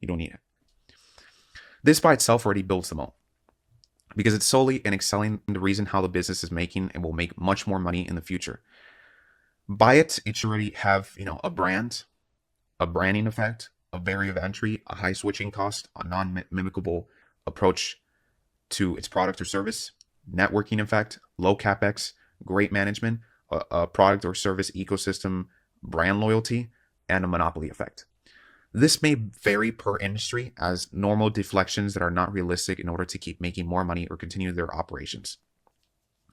You don't need it. This by itself already builds the moat because it's solely and excelling the reason how the business is making and will make much more money in the future. By it should already have, a brand, a branding effect, a barrier of entry, a high switching cost, a non-mimicable approach to its product or service, networking effect, low capex, great management, a product or service ecosystem, brand loyalty, and a monopoly effect. This may vary per industry as normal deflections that are not realistic in order to keep making more money or continue their operations.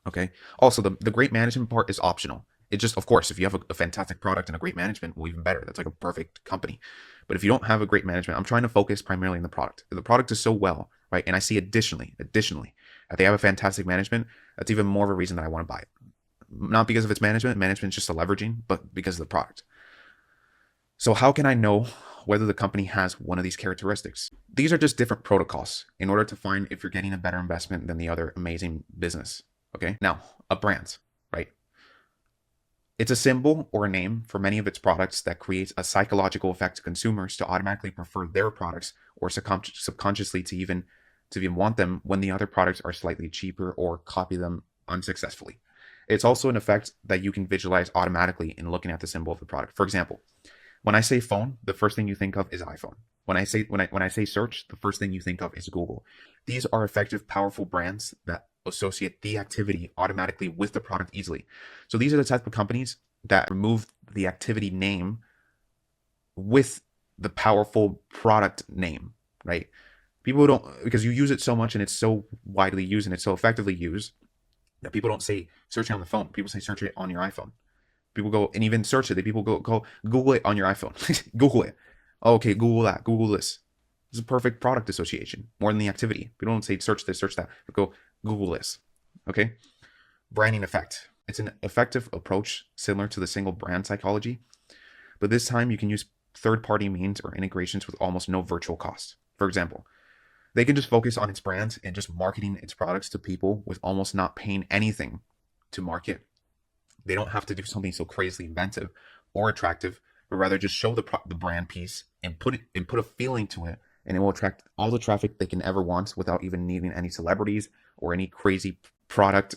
Okay. Also, the great management part is optional. It just, of course, if you have a fantastic product and a great management, well, even better. That's like a perfect company. But if you don't have a great management, I'm trying to focus primarily on the product. If the product is so well, right? And I see additionally, that they have a fantastic management, that's even more of a reason that I want to buy it. Not because of its management. Management's just a leveraging, but because of the product. So how can I know whether the company has one of these characteristics? These are just different protocols in order to find if you're getting a better investment than the other amazing business. Okay. Now, a brand, right? It's a symbol or a name for many of its products that creates a psychological effect to consumers to automatically prefer their products or subconsciously to even want them when the other products are slightly cheaper or copy them unsuccessfully. It's also an effect that you can visualize automatically in looking at the symbol of the product. For example, when I say phone, the first thing you think of is iPhone. When I say search, the first thing you think of is Google. These are effective, powerful brands that associate the activity automatically with the product easily. So these are the type of companies that remove the activity name with the powerful product name, right? People don't, because you use it so much and it's so widely used and it's so effectively used that people don't say search it on the phone. People say search it on your iPhone. People go and even search it. People go Google it on your iPhone. Google it. Oh, okay, Google that. Google this. It's a perfect product association more than the activity. People don't say search this, search that. But go Google this. Okay. Branding effect. It's an effective approach similar to the single brand psychology, but this time you can use third-party means or integrations with almost no virtual cost. For example, they can just focus on its brand and just marketing its products to people with almost not paying anything to market. They don't have to do something so crazily inventive or attractive, but rather just show the brand piece and put a feeling to it, and it will attract all the traffic they can ever want without even needing any celebrities or any crazy product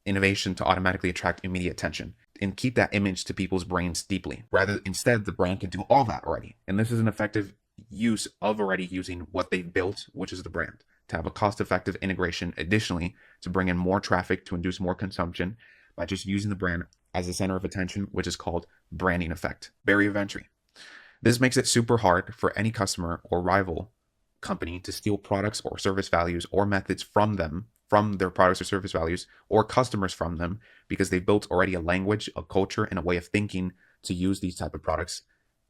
innovation to automatically attract immediate attention and keep that image to people's brains deeply. Rather, instead, the brand can do all that already. And this is an effective use of already using what they've built, which is the brand, to have a cost-effective integration additionally to bring in more traffic to induce more consumption by just using the brand as the center of attention, which is called branding effect. Barrier of entry. This makes it super hard for any customer or rival company to steal products or service values or methods from them, from their products or service values, or customers from them, because they built already a language, a culture, and a way of thinking to use these type of products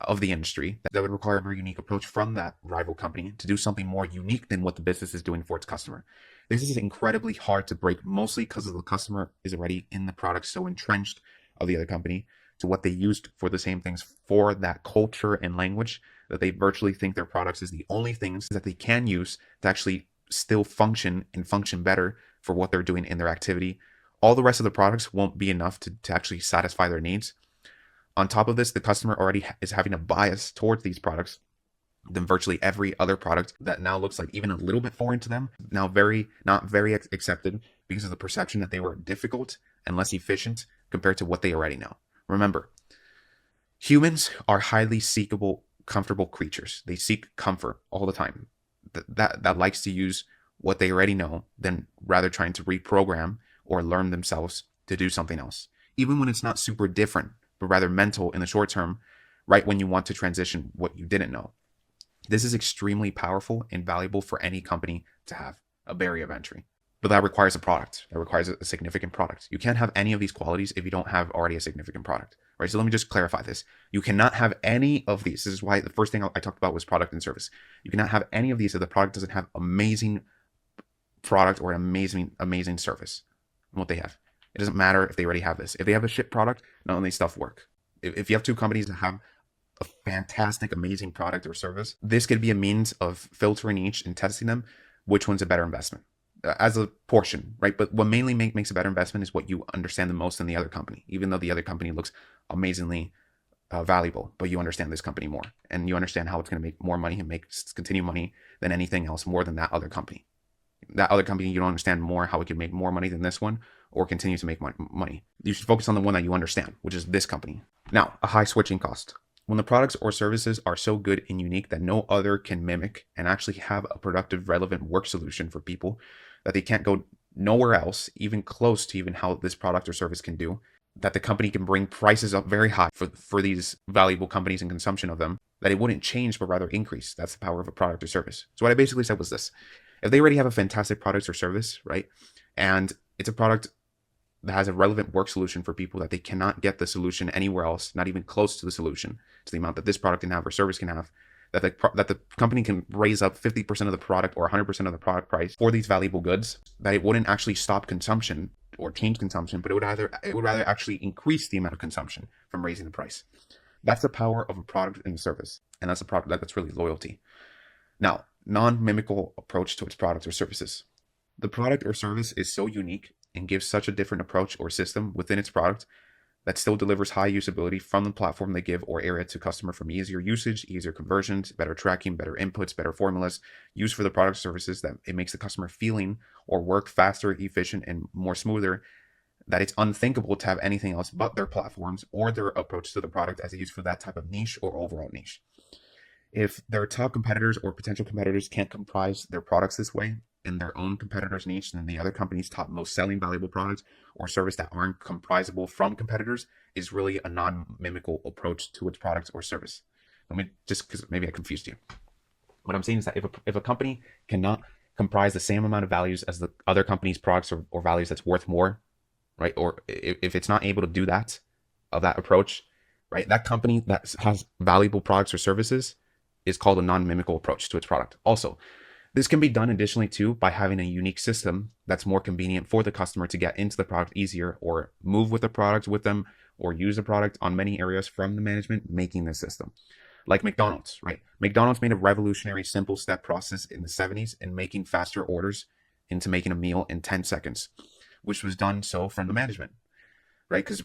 of the industry that would require a very unique approach from that rival company to do something more unique than what the business is doing for its customer. This is incredibly hard to break, mostly because the customer is already in the product, so entrenched of the other company to what they used for the same things for that culture and language that they virtually think their products is the only things that they can use to actually still function and function better for what they're doing in their activity. All the rest of the products won't be enough to actually satisfy their needs. On top of this, the customer already is having a bias towards these products than virtually every other product that now looks like even a little bit foreign to them, now not very accepted because of the perception that they were difficult and less efficient compared to what they already know. Remember, humans are highly seekable, comfortable creatures. They seek comfort all the time. That likes to use what they already know than rather trying to reprogram or learn themselves to do something else, even when it's not super different, but rather mental in the short term, right when you want to transition what you didn't know. This is extremely powerful and valuable for any company to have a barrier of entry. But that requires a product. That requires a significant product. You can't have any of these qualities if you don't have already a significant product, right? So let me just clarify this. You cannot have any of these. This is why the first thing I talked about was product and service. You cannot have any of these if the product doesn't have amazing product or amazing service. And what they have. It doesn't matter if they already have this. If they have a shit product, none of these stuff work. If you have two companies that have a fantastic, amazing product or service, this could be a means of filtering each and testing them, which one's a better investment as a portion, right? But what mainly makes a better investment is what you understand the most in the other company, even though the other company looks amazingly valuable, but you understand this company more, and you understand how it's going to make more money and continue money than anything else, more than that other company. That other company, you don't understand more how it can make more money than this one or continue to make money. You should focus on the one that you understand, which is this company. Now, a high switching cost. When the products or services are so good and unique that no other can mimic and actually have a productive, relevant work solution for people, that they can't go nowhere else, even close to even how this product or service can do, that the company can bring prices up very high for these valuable companies and consumption of them, that it wouldn't change, but rather increase. That's the power of a product or service. So what I basically said was this: if they already have a fantastic product or service, right, and it's a product that has a relevant work solution for people, that they cannot get the solution anywhere else, not even close to the solution, to the amount that this product can have or service can have, that the company can raise up 50% of the product or 100% of the product price for these valuable goods, that it wouldn't actually stop consumption or change consumption, but it would rather actually increase the amount of consumption from raising the price. That's the power of a product and service, and that's a product that's really loyalty. Now, non-mimical approach to its products or services. The product or service is so unique and gives such a different approach or system within its product that still delivers high usability from the platform they give or area to customer, from easier usage, easier conversions, better tracking, better inputs, better formulas used for the product services, that it makes the customer feeling or work faster, efficient, and more smoother, that it's unthinkable to have anything else but their platforms or their approach to the product as used for that type of niche or overall niche. If their top competitors or potential competitors can't comprise their products this way in their own competitors' niche, then the other company's top most selling valuable products or service that aren't comprisable from competitors is really a non-mimical approach to its products or service. Let me, just because maybe I confused you. What I'm saying is that if a company cannot comprise the same amount of values as the other company's products or values that's worth more, right? Or if it's not able to do that, of that approach, right? That company that has valuable products or services is called a non-mimical approach to its product. Also, this can be done additionally too by having a unique system that's more convenient for the customer to get into the product easier, or move with the product with them, or use the product on many areas from the management making this system. Like McDonald's, right? McDonald's made a revolutionary simple step process in the 70s in making faster orders into making a meal in 10 seconds, which was done so from the management, right? Because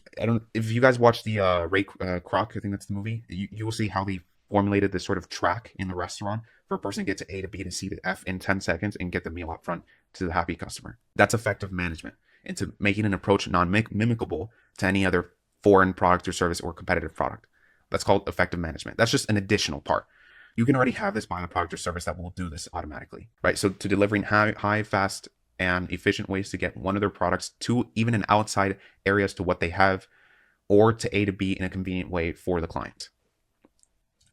if you guys watch the Ray Kroc, I think that's the movie, you will see how they formulated this sort of track in the restaurant for a person to get to A to B to C to F in 10 seconds and get the meal up front to the happy customer. That's effective management into making an approach non-mimicable to any other foreign product or service or competitive product. That's called effective management. That's just an additional part. You can already have this by a product or service that will do this automatically, right? So to delivering high, fast, and efficient ways to get one of their products to even an outside areas to what they have, or to A to B in a convenient way for the client.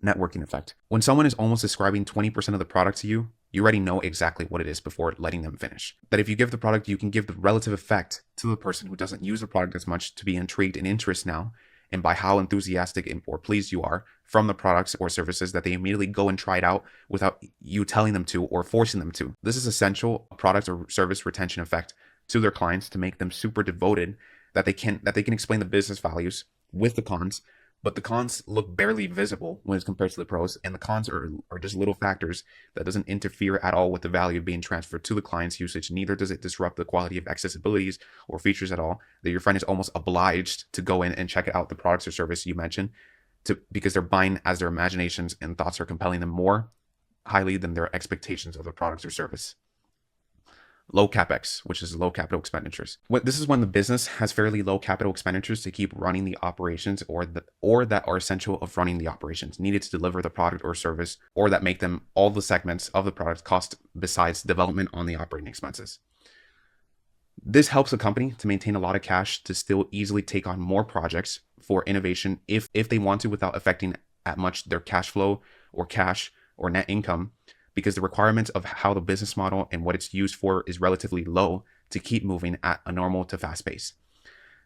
Networking effect. When someone is almost describing 20% of the product to you, you already know exactly what it is before letting them finish. That if you give the product, you can give the relative effect to the person who doesn't use the product as much to be intrigued and interest now, and by how enthusiastic or pleased you are from the products or services, that they immediately go and try it out without you telling them to or forcing them to. This is essential product or service retention effect to their clients to make them super devoted, that they can explain the business values with the cons, but the cons look barely visible when it's compared to the pros, and the cons are just little factors that doesn't interfere at all with the value being transferred to the client's usage. Neither does it disrupt the quality of accessibilities or features at all, that your friend is almost obliged to go in and check out the products or service you mentioned, because they're buying as their imaginations and thoughts are compelling them more highly than their expectations of the products or service. Low capex, which is low capital expenditures. This is when the business has fairly low capital expenditures to keep running the operations, or that are essential of running the operations needed to deliver the product or service, or that make them all the segments of the product cost besides development on the operating expenses. This helps a company to maintain a lot of cash to still easily take on more projects for innovation if they want to, without affecting at much their cash flow or cash or net income, because the requirements of how the business model and what it's used for is relatively low to keep moving at a normal to fast pace.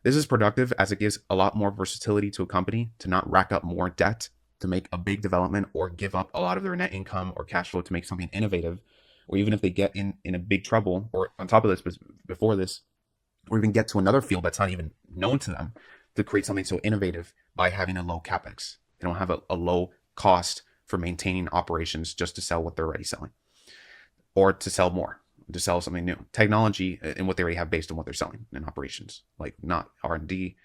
This is productive as it gives a lot more versatility to a company to not rack up more debt to make a big development, or give up a lot of their net income or cash flow to make something innovative, or even if they get in a big trouble, or on top of this, but before this, or even get to another field that's not even known to them, to create something so innovative by having a low capex. They don't have a low cost for maintaining operations just to sell what they're already selling, or to sell more, to sell something new, technology and what they already have based on what they're selling in operations, like not R&D,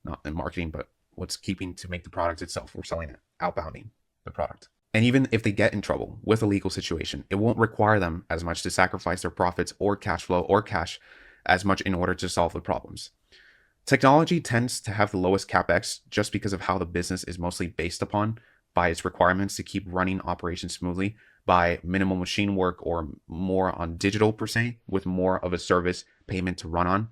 not in marketing, but what's keeping to make the product itself or selling it, outbounding the product. And even if they get in trouble with a legal situation, it won't require them as much to sacrifice their profits or cash flow or cash as much in order to solve the problems. Technology tends to have the lowest capex just because of how the business is mostly based upon by its requirements to keep running operations smoothly, by minimal machine work or more on digital per se, with more of a service payment to run on,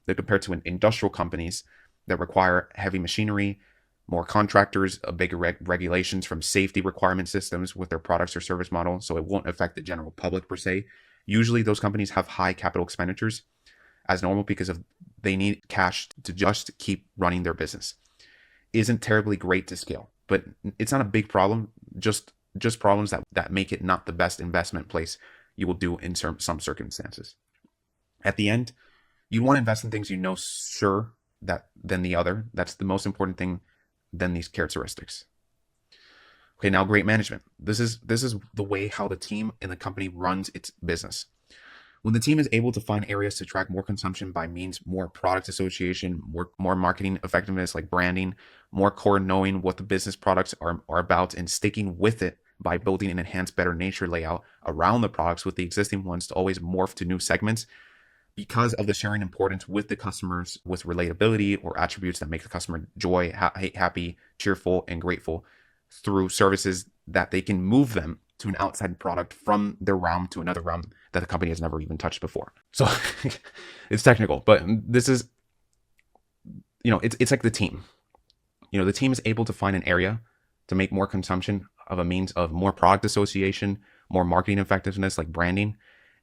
compared to industrial companies that require heavy machinery, more contractors, bigger regulations from safety requirement systems with their products or service model, so it won't affect the general public per se. Usually those companies have high capital expenditures as normal because of they need cash to just keep running their business. Isn't terribly great to scale, but it's not a big problem, just problems that make it not the best investment place you will do in some circumstances. At the end, you want to invest in things you know sure that than the other. That's the most important thing than these characteristics. Okay, now great management. This is the way how the team in the company runs its business. When the team is able to find areas to track more consumption by means more product association, more marketing effectiveness like branding, more core knowing what the business products are about and sticking with it by building an enhanced better nature layout around the products with the existing ones to always morph to new segments because of the sharing importance with the customers with relatability or attributes that make the customer joy, happy, cheerful, and grateful through services that they can move them to an outside product from their realm to another realm that the company has never even touched before. So it's technical, but this is, it's like the team. The team is able to find an area to make more consumption of a means of more product association, more marketing effectiveness like branding.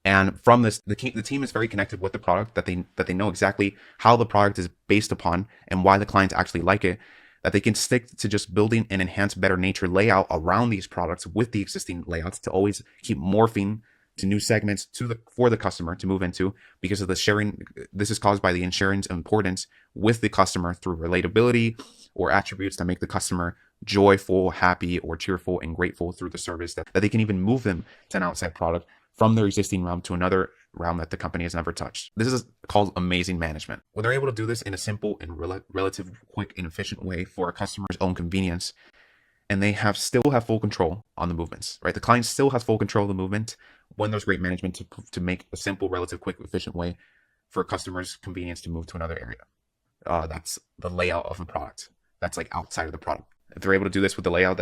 And from this, the team is very connected with the product, that they know exactly how the product is based upon and why the clients actually like it, that they can stick to just building an enhanced better nature layout around these products with the existing layouts to always keep morphing to new segments for the customer to move into because of the sharing. This is caused by the insurance importance with the customer through relatability or attributes that make the customer joyful, happy, or cheerful and grateful through the service that they can even move them to an outside product from their existing realm to another realm that the company has never touched. This is called amazing management. When they're able to do this in a simple and relative quick and efficient way for a customer's own convenience, and they still have full control on the movements, right? The client still has full control of the movement when there's great management to make a simple, relative, quick, efficient way for a customer's convenience to move to another area. That's the layout of the product. That's like outside of the product. If they're able to do this with the layout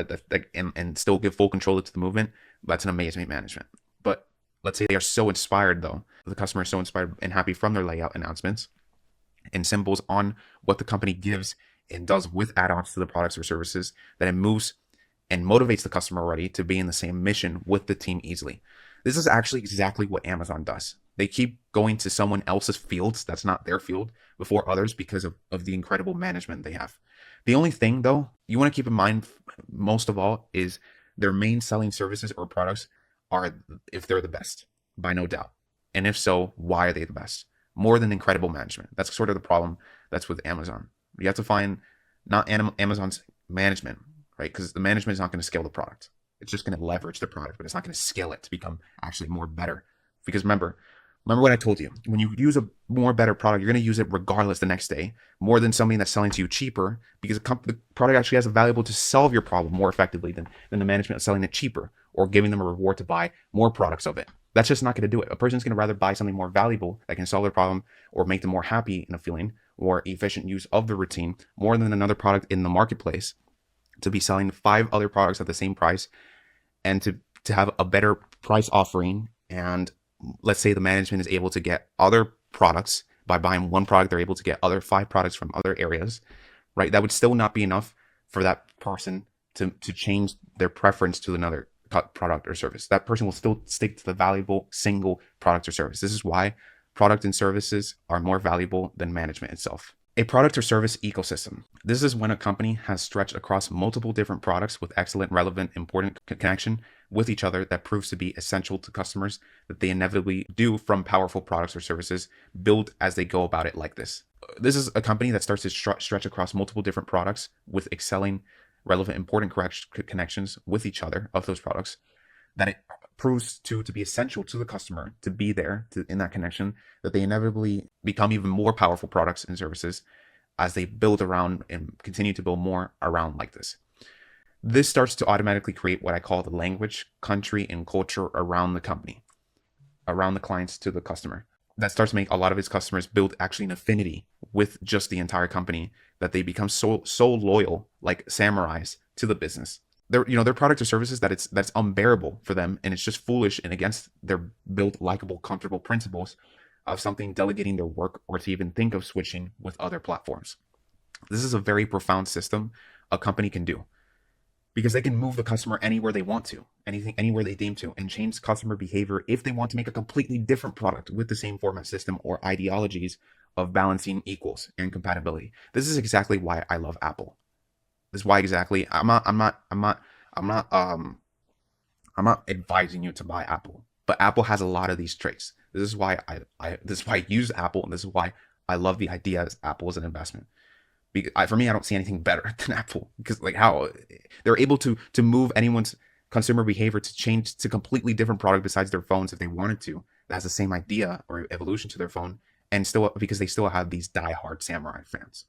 and still give full control to the movement, that's an amazing management. But let's say they are so inspired though, the customer is so inspired and happy from their layout announcements and symbols on what the company gives and does with add-ons to the products or services that it moves and motivates the customer already to be in the same mission with the team easily. This is actually exactly what Amazon does. They keep going to someone else's fields that's not their field before others because of the incredible management they have. The only thing though, you want to keep in mind most of all is their main selling services or products are if they're the best, by no doubt. And if so, why are they the best? More than incredible management. That's sort of the problem that's with Amazon. You have to find not Amazon's management, right? Because the management is not going to scale the product. It's just going to leverage the product, but it's not going to scale it to become actually more better. Because remember what I told you. When you use a more better product, you're going to use it regardless the next day, more than something that's selling to you cheaper, because the product actually has a valuable to solve your problem more effectively than the management selling it cheaper or giving them a reward to buy more products of it. That's just not going to do it. A person's going to rather buy something more valuable that can solve their problem or make them more happy in a feeling or efficient use of the routine more than another product in the marketplace to be selling 5 other products at the same price and to have a better price offering. And let's say the management is able to get other products by buying one product, they're able to get other 5 products from other areas, right? That would still not be enough for that person to change their preference to another product or service. That person will still stick to the valuable single product or service. This is why product and services are more valuable than management itself. A product or service ecosystem. This is when a company has stretched across multiple different products with excellent, relevant, important connection with each other that proves to be essential to customers that they inevitably do from powerful products or services built as they go about it like this. This is a company that starts to stretch across multiple different products with excelling, relevant, important connections with each other of those products that it proves to be essential to the customer to be there in that connection, that they inevitably become even more powerful products and services as they build around and continue to build more around like this. This starts to automatically create what I call the language, country, and culture around the company, around the clients to the customer. That starts to make a lot of its customers build actually an affinity with just the entire company, that they become so loyal, like samurais, to the business. Their product or services that's unbearable for them, and it's just foolish and against their built, likable, comfortable principles of something delegating their work or to even think of switching with other platforms. This is a very profound system a company can do, because they can move the customer anywhere they want to, anywhere they deem to, and change customer behavior if they want to make a completely different product with the same format system or ideologies of balancing equals and compatibility. This is exactly why I love Apple. This is why exactly I'm not advising you to buy Apple, but Apple has a lot of these traits. This is why I use Apple, and this is why I love the idea as Apple as an investment. For me, I don't see anything better than Apple, because like how they're able to move anyone's consumer behavior to change to completely different product besides their phones if they wanted to, that has the same idea or evolution to their phone, and still, because they still have these diehard samurai fans.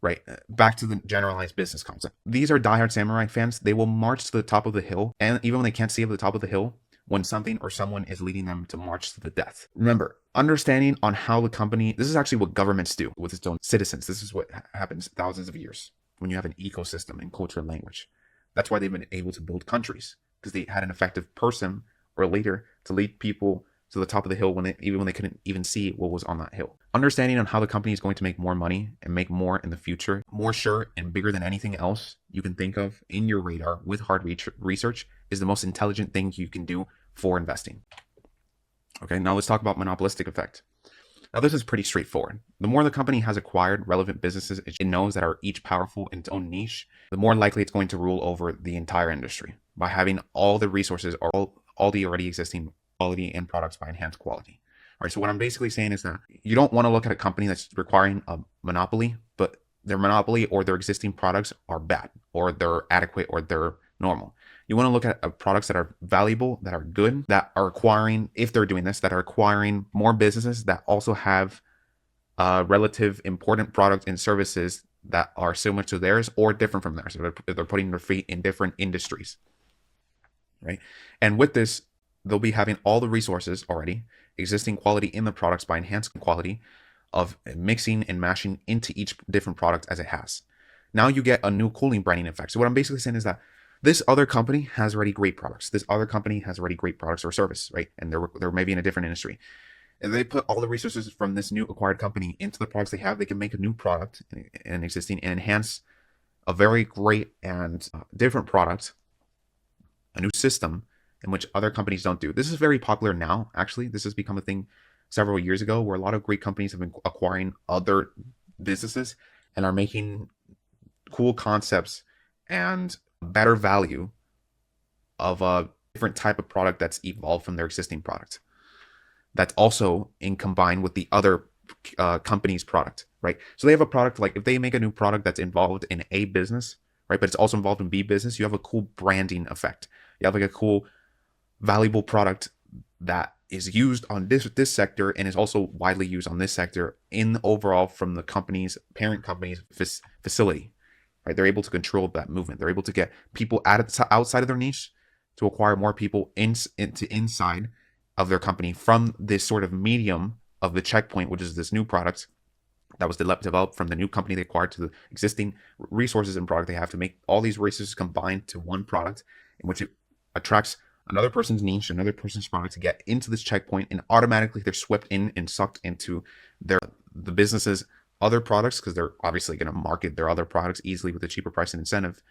Right, back to the generalized business concept. These are diehard samurai fans. They will march to the top of the hill, and even when they can't see at the top of the hill, when something or someone is leading them to march to the death. Remember, understanding on how the company, this is actually what governments do with its own citizens. This is what happens thousands of years when you have an ecosystem in culture and language. That's why they've been able to build countries, because they had an effective person or a leader to lead people to the top of the hill even when they couldn't even see what was on that hill. Understanding on how the company is going to make more money and make more in the future, more sure and bigger than anything else you can think of in your radar with hard research, is the most intelligent thing you can do for investing. Okay, now let's talk about monopolistic effect. Now this is pretty straightforward. The more the company has acquired relevant businesses it knows that are each powerful in its own niche, the more likely it's going to rule over the entire industry by having all the resources or all the already existing quality and products by enhanced quality. All right, so what I'm basically saying is that you don't want to look at a company that's requiring a monopoly, but their monopoly or their existing products are bad, or they're adequate, or they're normal. You want to look at products that are valuable, that are good, that are acquiring, if they're doing this, that are acquiring more businesses that also have relative important products and services that are similar to theirs or different from theirs. So they're putting their feet in different industries, right? And with this, they'll be having all the resources already, existing quality in the products by enhancing quality of mixing and mashing into each different product as it has. Now you get a new cooling branding effect. So what I'm basically saying is that this other company has already great products. This other company has already great products or service, right? And they're maybe in a different industry. And they put all the resources from this new acquired company into the products they have. They can make a new product and existing and enhance a very great and different product, a new system in which other companies don't do. This is very popular now, actually. This has become a thing several years ago where a lot of great companies have been acquiring other businesses and are making cool concepts and better value of a different type of product that's evolved from their existing product. That's also in combined with the other company's product, right? So they have a product, like if they make a new product that's involved in A business, right, but it's also involved in B business, you have a cool branding effect. You have like a cool valuable product that is used on this sector and is also widely used on this sector in overall from the company's parent company's facility, right? They're able to control that movement. They're able to get people outside of their niche to acquire more people into inside of their company from this sort of medium of the checkpoint, which is this new product that was developed from the new company they acquired to the existing resources and product they have, to make all these resources combined to one product in which it attracts another person's niche, another person's product to get into this checkpoint, and automatically they're swept in and sucked into the business's other products, because they're obviously going to market their other products easily with a cheaper price and incentive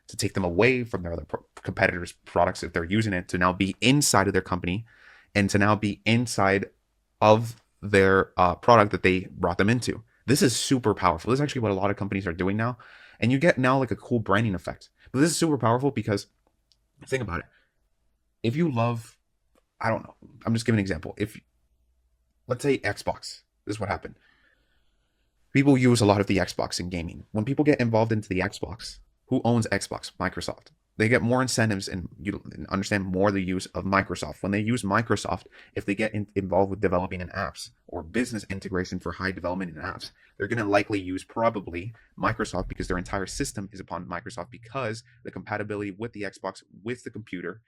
to take them away from their other competitors' products if they're using it, to now be inside of their company and to now be inside of their product that they brought them into. This is super powerful. This is actually what a lot of companies are doing now. And you get now like a cool branding effect. But this is super powerful because, think about it. If you love, I don't know, I'm just giving an example. If, let's say Xbox, this is what happened. People use a lot of the Xbox in gaming. When people get involved into the Xbox, who owns Xbox? Microsoft. They get more incentives and you understand more the use of Microsoft. When they use Microsoft, if they get involved with developing in apps or business integration for high development in apps, they're going to likely use probably Microsoft because their entire system is upon Microsoft, because the compatibility with the Xbox, with the computer,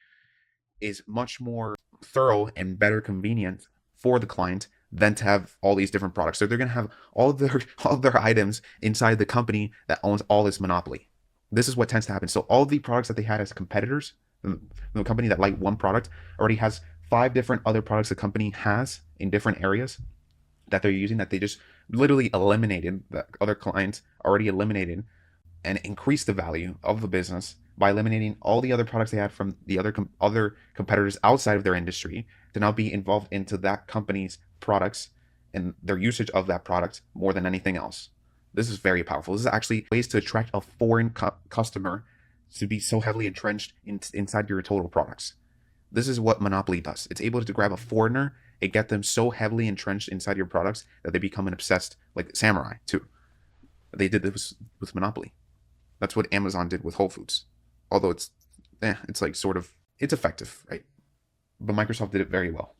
is much more thorough and better convenient for the client than to have all these different products. So they're going to have all of their items inside the company that owns all this monopoly. This is what tends to happen. So all of the products that they had as competitors, the company that liked one product already has 5 different other products the company has in different areas that they're using, that they just literally eliminated, that other clients already eliminated, and increased the value of the business by eliminating all the other products they had from the other competitors outside of their industry to now be involved into that company's products and their usage of that product more than anything else. This is very powerful. This is actually ways to attract a foreign customer to be so heavily entrenched inside your total products. This is what Monopoly does. It's able to grab a foreigner and get them so heavily entrenched inside your products that they become an obsessed, like Samurai too. They did this with Monopoly. That's what Amazon did with Whole Foods. Although it's like sort of, it's effective, right? But Microsoft did it very well.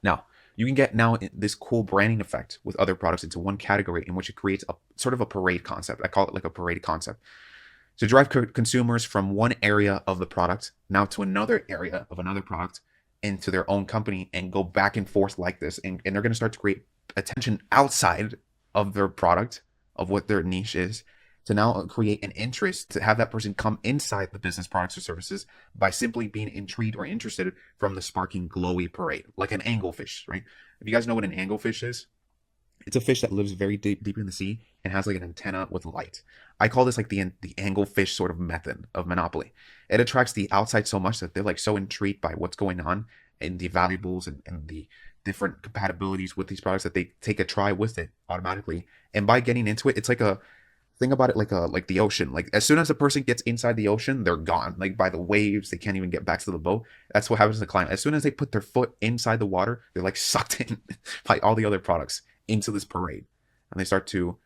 Now, you can get now this cool branding effect with other products into one category, in which it creates a sort of a parade concept. I call it like a parade concept. To drive consumers from one area of the product now to another area of another product into their own company and go back and forth like this. And they're going to start to create attention outside of their product, of what their niche is, to now create an interest to have that person come inside the business products or services by simply being intrigued or interested from the sparking glowy parade, like an anglefish, right? If you guys know what an anglefish is, it's a fish that lives very deep in the sea and has like an antenna with light. I call this like the anglefish sort of method of Monopoly. It attracts the outside so much that they're like so intrigued by what's going on and the valuables and the different compatibilities with these products that they take a try with it automatically. And by getting into it, it's like a think about it like the ocean. Like as soon as a person gets inside the ocean, they're gone. Like by the waves, they can't even get back to the boat. That's what happens to the client. As soon as they put their foot inside the water, they're like sucked in by all the other products into this parade, and they start to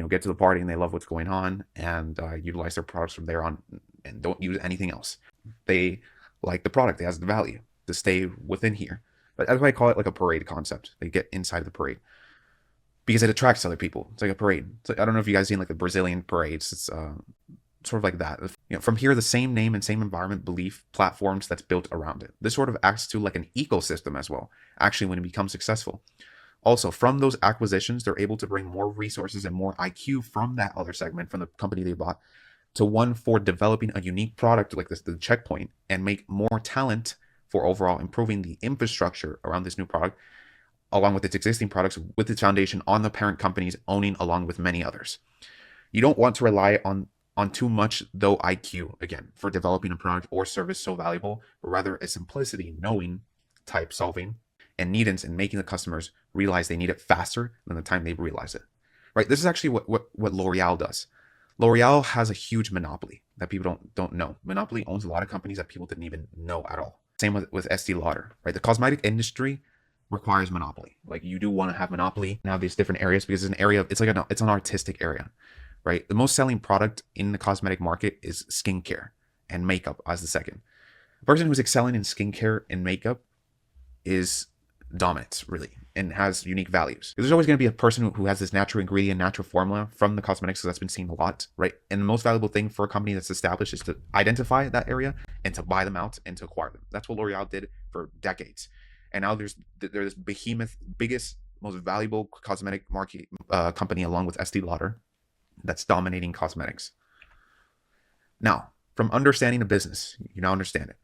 get to the party and they love what's going on and utilize their products from there on and don't use anything else. They like the product. It has the value to stay within here. But that's why I call it like a parade concept. They get inside the parade because it attracts other people. It's like a parade. It's like, I don't know if you guys seen like the Brazilian parades. It's sort of like that. From here, the same name and same environment, belief, platforms that's built around it. This sort of acts to like an ecosystem as well, actually, when it becomes successful. Also, from those acquisitions, they're able to bring more resources and more IQ from that other segment, from the company they bought, to one for developing a unique product like this, the Checkpoint, and make more talent for overall improving the infrastructure around this new product, along with its existing products, with its foundation on the parent companies owning along with many others. You don't want to rely on too much, though, IQ, again, for developing a product or service so valuable, but rather a simplicity, knowing, type solving, and needance in making the customers realize they need it faster than the time they realize it. Right? This is actually what L'Oreal does. L'Oreal has a huge monopoly that people don't know. Monopoly owns a lot of companies that people didn't even know at all. Same with Estee Lauder, right? The cosmetic industry requires monopoly. Like you do want to have monopoly and have these different areas because it's an area, it's an artistic area, right? The most selling product in the cosmetic market is skincare and makeup as the second. The person who's excelling in skincare and makeup is dominant, really, and has unique values. There's always going to be a person who has this natural ingredient, natural formula from the cosmetics, so that's been seen a lot, right? And the most valuable thing for a company that's established is to identify that area and to buy them out and to acquire them. That's what L'Oreal did for decades. And now there's this behemoth, biggest, most valuable cosmetic market company along with Estee Lauder that's dominating cosmetics. Now, from understanding the business, you now understand it.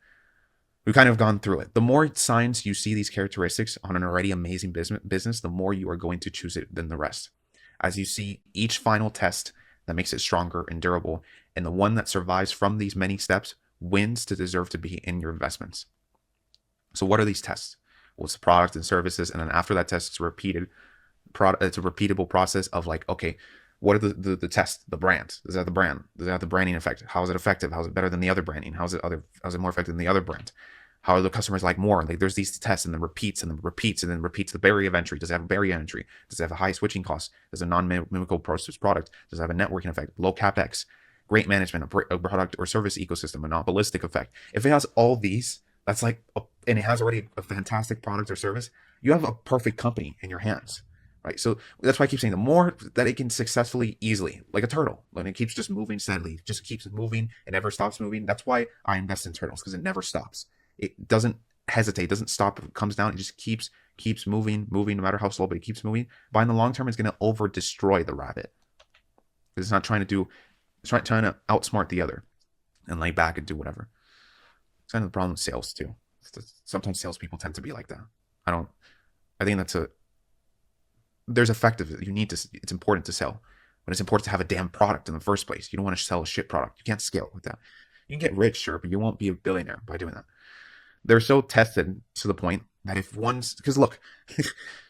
We've kind of gone through it. The more signs you see these characteristics on an already amazing business, the more you are going to choose it than the rest. As you see each final test that makes it stronger and durable, and the one that survives from these many steps wins to deserve to be in your investments. So what are these tests? Well, it's product and services, and then after that test, it's repeated. It's a repeatable process of like, okay, what are the tests? The brand. Does it have the brand? Does it have the branding effect? How is it effective? How is it better than the other branding? How is it more effective than the other brand? How are the customers like more? Like there's these tests and then repeats and then repeats and then repeats the barrier of entry. Does it have a barrier of entry? Does it have a high switching cost? Does it have a non-mimical process product? Does it have a networking effect? Low capex? great management, a product or service ecosystem, monopolistic effect. If it has all these, that's like, and it has already a fantastic product or service, you have a perfect company in your hands, right? So that's why I keep saying the more that it can successfully, easily, like a turtle, when it keeps just moving steadily, just keeps moving, it never stops moving. That's why I invest in turtles, because it never stops. It doesn't hesitate, doesn't stop. If it comes down, it just keeps moving, no matter how slow, but it keeps moving. But in the long term, it's going to over destroy the rabbit. It's not trying to do, it's not trying to outsmart the other and lay back and do whatever. It's kind of the problem with sales too. Sometimes salespeople tend to be like that. I think there's effective. You need to, it's important to sell, but it's important to have a damn product in the first place. You don't want to sell a shit product. You can't scale with that. You can get rich, sure, but you won't be a billionaire by doing that. They're so tested to the point that if one's, because look,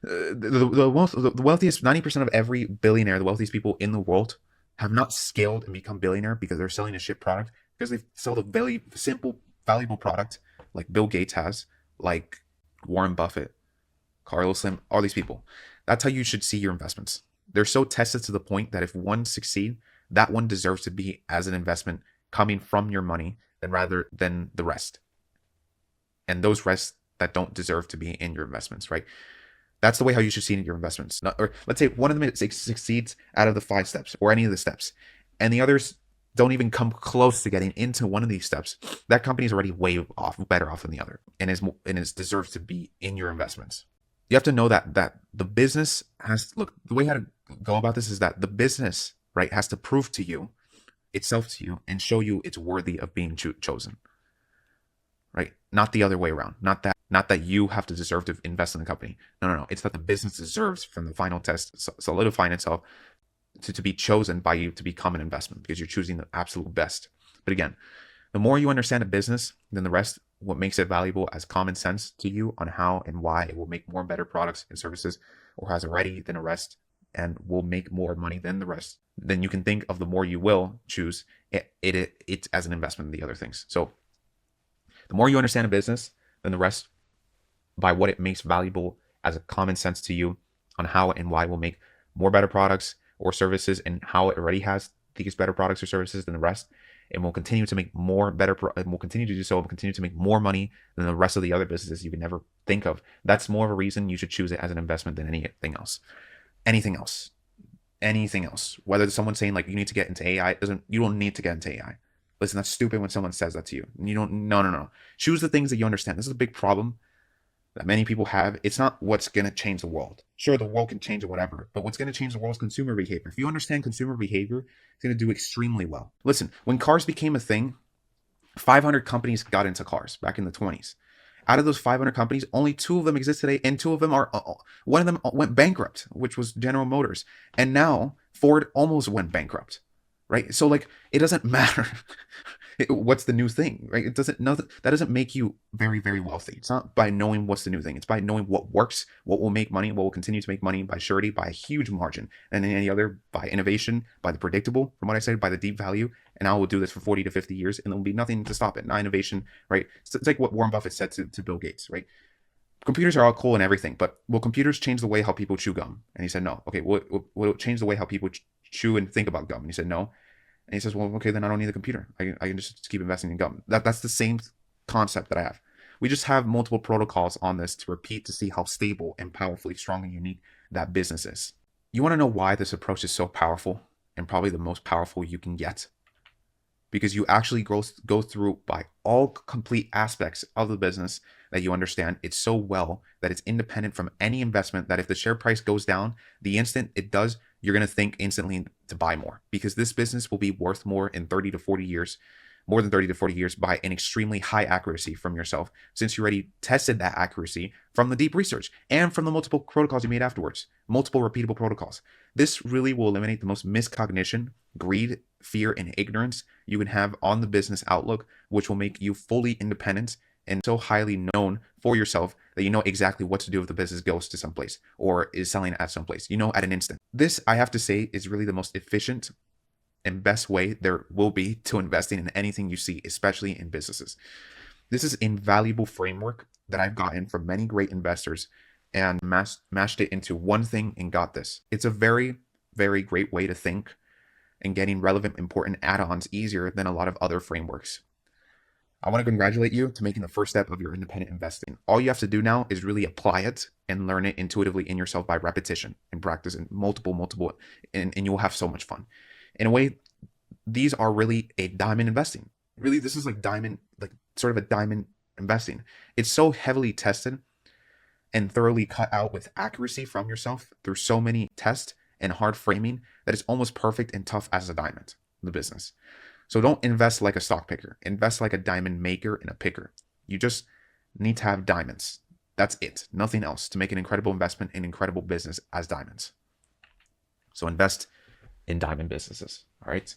the wealthiest, 90% of every billionaire, the wealthiest people in the world have not scaled and become billionaire because they're selling a shit product, because they sell a very simple, valuable product like Bill Gates has, like Warren Buffett, Carlos Slim, all these people. That's how you should see your investments. They're so tested to the point that if one succeed, that one deserves to be as an investment coming from your money than rather than the rest. And those rest that don't deserve to be in your investments, right? That's the way how you should see your investments. Or let's say one of them succeeds out of the 5 steps or any of the steps, and the others don't even come close to getting into one of these steps. That company is already way off, better off than the other, and is deserves to be in your investments. You have to know that the business has, look, the way how to go about this is that the business, right, has to prove to you itself to you and show you it's worthy of being chosen, right? Not the other way around. Not that you have to deserve to invest in the company. No. It's that the business deserves from the final test solidifying itself to be chosen by you to become an investment, because you're choosing the absolute best. But again, the more you understand a business than the rest, what makes it valuable as common sense to you on how and why it will make more and better products and services, or has already than the rest, and will make more money than the rest, then you can think of the more you will choose it as an investment in the other things. So the more you understand a business than the rest by what it makes valuable as a common sense to you on how and why it will make more better products or services, and how it already has these better products or services than the rest, and will continue to make more better, and will continue to do so, and continue to make more money than the rest of the other businesses you can never think of. That's more of a reason you should choose it as an investment than anything else. Anything else. Whether someone's saying like you need to get into AI, you don't need to get into AI. Listen, that's stupid when someone says that to you. You don't, no. Choose the things that you understand. This is a big problem that many people have. It's not what's going to change the world. Sure, the world can change or whatever, but what's going to change the world is consumer behavior. If you understand consumer behavior, it's going to do extremely well. Listen, when cars became a thing, 500 companies got into cars back in the 20s. Out of those 500 companies, only 2 of them exist today, and 2 of them are, one of them went bankrupt, which was General Motors. And now Ford almost went bankrupt, right? So like, it doesn't matter what's the new thing, right? That doesn't make you very, very wealthy. It's not by knowing what's the new thing. It's by knowing what works, what will make money, what will continue to make money by surety, by a huge margin, and any other by innovation, by the predictable, from what I said, by the deep value. And I will do this for 40 to 50 years, and there will be nothing to stop it. Not innovation, right? It's like what Warren Buffett said to Bill Gates, right? Computers are all cool and everything, but will computers change the way how people chew gum? And he said, no. Okay, will it change the way how people chew and think about gum? And he said, no. And he says, well, okay, then I don't need the computer. I can just keep investing in gum. That's the same concept that I have. We just have multiple protocols on this to repeat to see how stable and powerfully strong and unique that business is. You want to know why this approach is so powerful, and probably the most powerful you can get? Because you actually go through by all complete aspects of the business that you understand it so well that it's independent from any investment, that if the share price goes down, the instant it does, you're going to think instantly to buy more, because this business will be worth more in 30 to 40 years, more than 30 to 40 years, by an extremely high accuracy from yourself, since you already tested that accuracy from the deep research and from the multiple protocols you made afterwards, multiple repeatable protocols. This really will eliminate the most miscognition, greed, fear, and ignorance you can have on the business outlook, which will make you fully independent and so highly known for yourself that you know exactly what to do if the business goes to someplace or is selling at someplace, you know, at an instant. This, I have to say, is really the most efficient and best way there will be to investing in anything you see, especially in businesses. This is an invaluable framework that I've gotten from many great investors and mashed it into one thing and got this. It's a very, very great way to think and getting relevant, important add-ons easier than a lot of other frameworks. I want to congratulate you to making the first step of your independent investing. All you have to do now is really apply it and learn it intuitively in yourself by repetition and practice in multiple, and you'll have so much fun. In a way, these are really a diamond investing. Really, this is like diamond, like sort of a diamond investing. It's so heavily tested and thoroughly cut out with accuracy from yourself through so many tests and hard framing that it's almost perfect and tough as a diamond in the business. So don't invest like a stock picker. Invest like a diamond maker and a picker. You just need to have diamonds. That's it. Nothing else to make an incredible investment in incredible business as diamonds. So invest in diamond businesses, all right?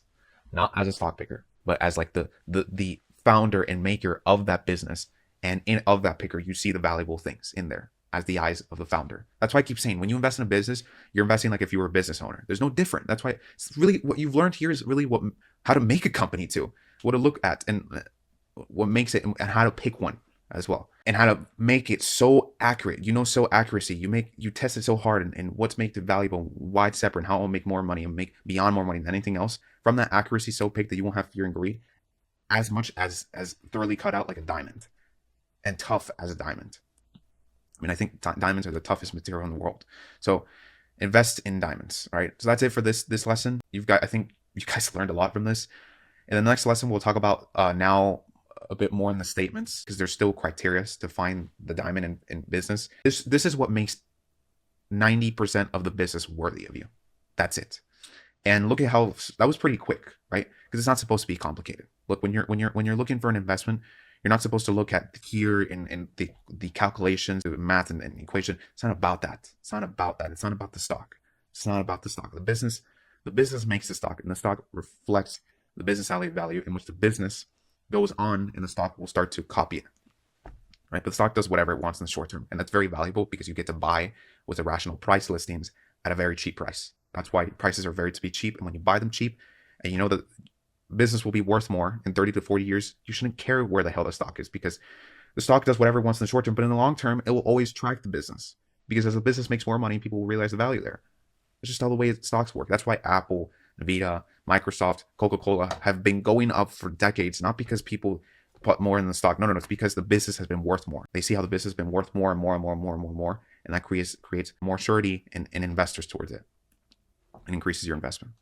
Not as a stock picker, but as like the founder and maker of that business, and of that picker, you see the valuable things in there as the eyes of the founder. That's why I keep saying when you invest in a business, you're investing like if you were a business owner. There's no different. That's why it's really what you've learned here is really how to make a company too, what to look at and what makes it, and how to pick one as well, and how to make it so accurate. So accuracy, you test it so hard, and what's make it valuable, why it's separate, and how it will make more money and make beyond more money than anything else. From that accuracy so picked that you won't have fear and greed, as much as thoroughly cut out like a diamond and tough as a diamond. I mean, I think diamonds are the toughest material in the world. So invest in diamonds. All right. So that's it for this lesson. I think you guys learned a lot from this. In the next lesson, we'll talk about now a bit more in the statements, because there's still criteria to find the diamond in business. This is what makes 90% of the business worthy of you. That's it. And look at how that was pretty quick, right? Because it's not supposed to be complicated. Look, when you're looking for an investment, you're not supposed to look at here and the calculations, the math and equation. It's not about that. It's not about that. It's not about the stock. It's not about the stock. The business makes the stock, and the stock reflects the business value in which the business goes on, and the stock will start to copy it. Right? But the stock does whatever it wants in the short term. And that's very valuable because you get to buy with irrational price listings at a very cheap price. That's why prices are very to be cheap. And when you buy them cheap, and you know that business will be worth more in 30 to 40 years, you shouldn't care where the hell the stock is, because the stock does whatever it wants in the short term, but in the long term, it will always track the business, because as the business makes more money, people will realize the value there. It's just how the way stocks work. That's why Apple, Nvidia, Microsoft, Coca-Cola have been going up for decades, not because people put more in the stock. No, it's because the business has been worth more. They see how the business has been worth more and more, and that creates more surety and investors towards it, and increases your investment.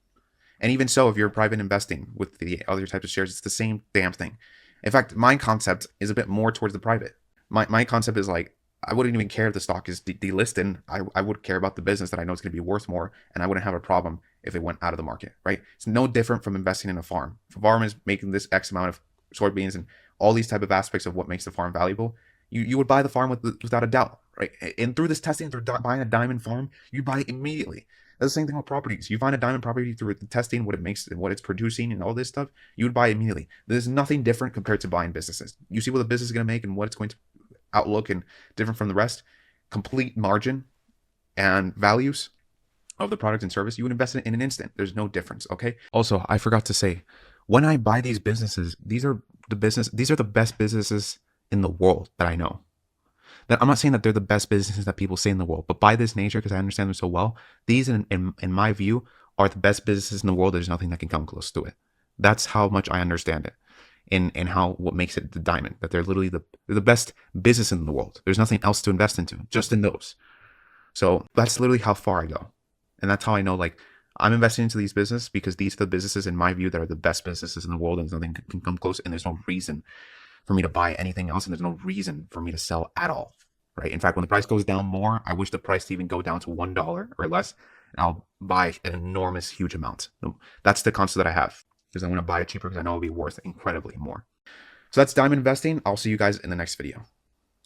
And even so, if you're private investing with the other types of shares, it's the same damn thing. In fact, my concept is a bit more towards the private. My concept is like, I wouldn't even care if the stock is delisted. I would care about the business that I know is going to be worth more, and I wouldn't have a problem if it went out of the market, right? It's no different from investing in a farm. If a farm is making this X amount of soybeans and all these type of aspects of what makes the farm valuable, you would buy the farm without a doubt, right? And through this testing, through buying a diamond farm, you buy it immediately. That's the same thing with properties. You find a diamond property through the testing, what it makes and what it's producing and all this stuff, you would buy it immediately. There's nothing different compared to buying businesses. You see what the business is going to make and what it's going to outlook and different from the rest. Complete margin and values of the product and service. You would invest in an instant. There's no difference. Okay. Also, I forgot to say, when I buy these businesses, these are the best businesses in the world that I know. That I'm not saying that they're the best businesses that people say in the world, but by this nature, because I understand them so well, these in my view are the best businesses in the world. There's nothing that can come close to it. That's how much I understand it, and what makes it the diamond, that they're literally the best business in the world. There's nothing else to invest into, just in those. So that's literally how far I go. And that's how I know, like, I'm investing into these businesses because these are the businesses in my view that are the best businesses in the world, and nothing can come close. And there's no reason for me to buy anything else, and there's no reason for me to sell at all, right? In fact, when the price goes down more, I wish the price to even go down to $1 or less, and I'll buy an enormous, huge amount. That's the concept that I have, because I want to buy it cheaper because I know it'll be worth incredibly more. So that's diamond investing. I'll see you guys in the next video.